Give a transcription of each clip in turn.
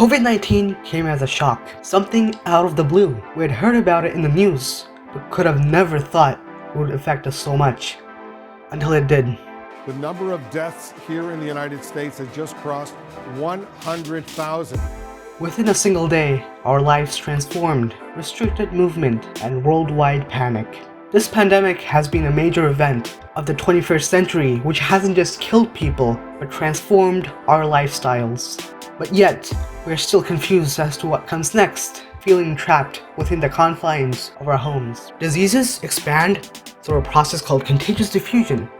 COVID-19 came as a shock, something out of the blue. We had heard about it in the news, but could have never thought it would affect us so much. Until it did. The number of deaths here in the United States has just crossed 100,000. Within a single day, our lives transformed, restricted movement, and worldwide panic. This pandemic has been a major event of the 21st century which hasn't just killed people, but transformed our lifestyles. But yet, we are still confused as to what comes next, feeling trapped within the confines of our homes. Diseases expand through a process called contagious diffusion.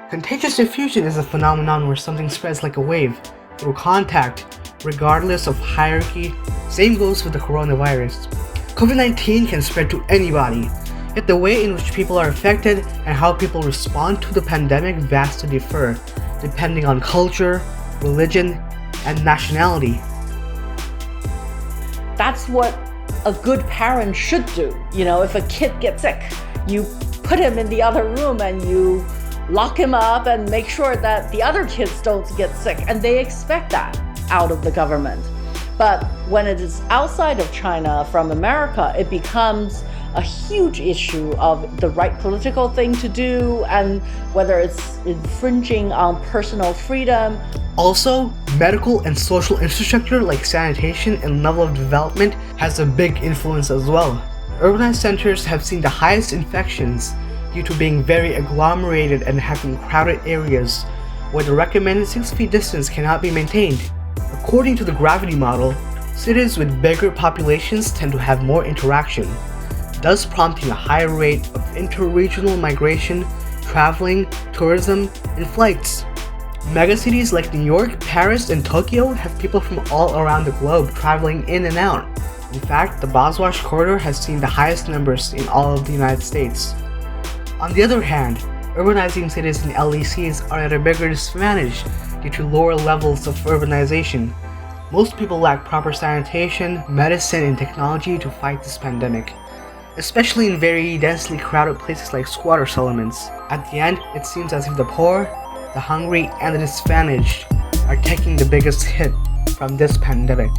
Contagious diffusion is a phenomenon where something spreads like a wave through contact, regardless of hierarchy. Same goes with the coronavirus. COVID-19 can spread to anybody, yet the way in which people are affected and how people respond to the pandemic vastly differ, depending on culture, religion, and nationality. That's what a good parent should do. If a kid gets sick, you put him in the other room and you lock him up and make sure that the other kids don't get sick. And they expect that out of the government. But when it is outside of China, from America, it becomes a huge issue of the right political thing to do and whether it's infringing on personal freedom. Also, medical and social infrastructure like sanitation and level of development has a big influence as well. Urbanized centers have seen the highest infections due to being very agglomerated and having crowded areas where the recommended 6 feet distance cannot be maintained. According to the gravity model, cities with bigger populations tend to have more interaction, thus prompting a higher rate of interregional migration, traveling, tourism, and flights. Megacities like New York, Paris, and Tokyo have people from all around the globe traveling in and out. In fact, the Boswash corridor has seen the highest numbers in all of the United States. On the other hand, urbanizing cities and LECs are at a bigger disadvantage due to lower levels of urbanization. Most people lack proper sanitation, medicine, and technology to fight this pandemic, especially in very densely crowded places like squatter settlements. At the end, it seems as if the poor, the hungry, and the disadvantaged are taking the biggest hit from this pandemic.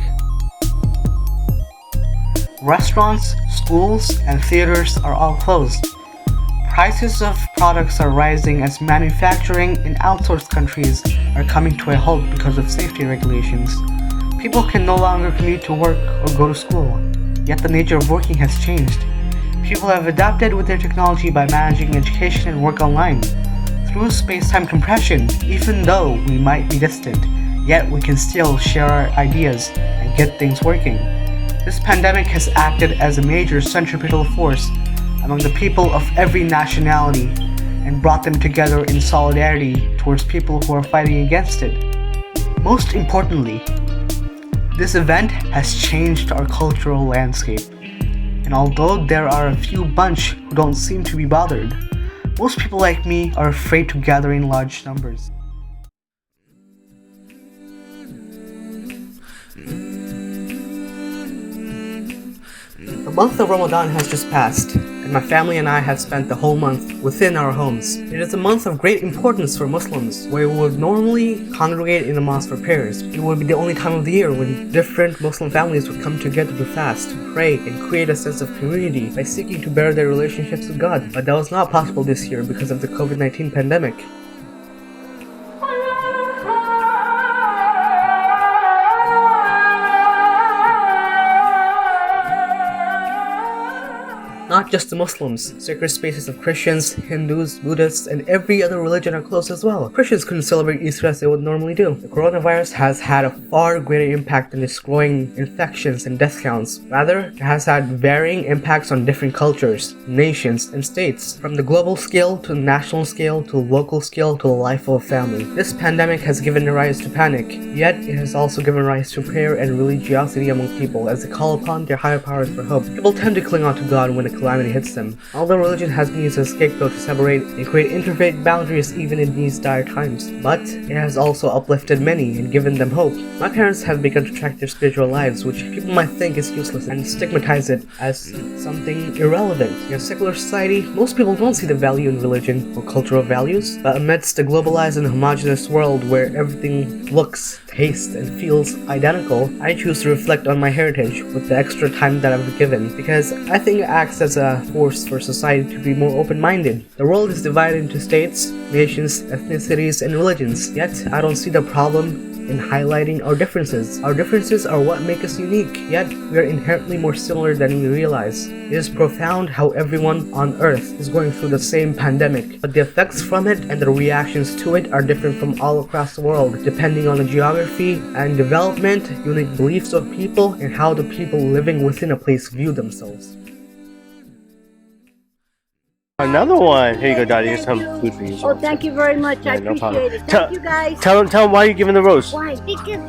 Restaurants, schools, and theaters are all closed. Prices of products are rising as manufacturing in outsourced countries are coming to a halt because of safety regulations. People can no longer commute to work or go to school, yet the nature of working has changed. People have adapted with their technology by managing education and work online. Through space-time compression, even though we might be distant, yet we can still share our ideas and get things working. This pandemic has acted as a major centripetal force among the people of every nationality and brought them together in solidarity towards people who are fighting against it. Most importantly, this event has changed our cultural landscape. And although there are a few bunch who don't seem to be bothered, most people like me are afraid to gather in large numbers. The month of Ramadan has just passed, and my family and I have spent the whole month within our homes. It is a month of great importance for Muslims, where we would normally congregate in the mosque for prayers. It would be the only time of the year when different Muslim families would come together to fast, to pray, and create a sense of community by seeking to better their relationships with God. But that was not possible this year because of the COVID-19 pandemic. Not just the Muslims, sacred spaces of Christians, Hindus, Buddhists, and every other religion are closed as well. Christians couldn't celebrate Easter as they would normally do. The coronavirus has had a far greater impact than its growing infections and death counts. Rather, it has had varying impacts on different cultures, nations, and states, from the global scale to the national scale to the local scale to the life of a family. This pandemic has given rise to panic, yet it has also given rise to prayer and religiosity among people as they call upon their higher powers for hope. People tend to cling on to God when a calamity calamity hits them. Although religion has been used as a scapegoat to separate and create interfaith boundaries even in these dire times, but it has also uplifted many and given them hope. My parents have begun to track their spiritual lives, which people might think is useless, and stigmatize it as something irrelevant. In a secular society, most people don't see the value in religion or cultural values, but amidst the globalized and homogeneous world where everything looks, tastes, and feels identical, I choose to reflect on my heritage with the extra time that I've given, because I think it acts as a force for society to be more open-minded. The world is divided into states, nations, ethnicities, and religions, yet I don't see the problem in highlighting our differences. Our differences are what make us unique, yet we are inherently more similar than we realize. It is profound how everyone on Earth is going through the same pandemic, but the effects from it and the reactions to it are different from all across the world, depending on the geography and development, unique beliefs of people, and how the people living within a place view themselves. Another one. Here you go, Daddy. Here's some food for you. Oh, thank you very much. Yeah, I no appreciate problem. it. Thank you, guys. Tell them why you're giving the rose. Why? Because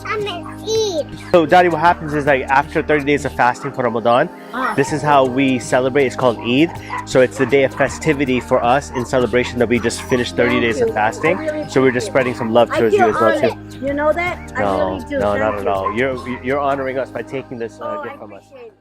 I'm an Eid. So, Daddy, what happens is like after 30 days of fasting for Ramadan, this is how we celebrate. It's called Eid. So it's the day of festivity for us in celebration that we just finished 30 days of fasting. So we're just spreading some love towards you as well too. You know that? No, I really do. no, Thank not at you. all. You're honoring us by taking this gift from us. Appreciate it.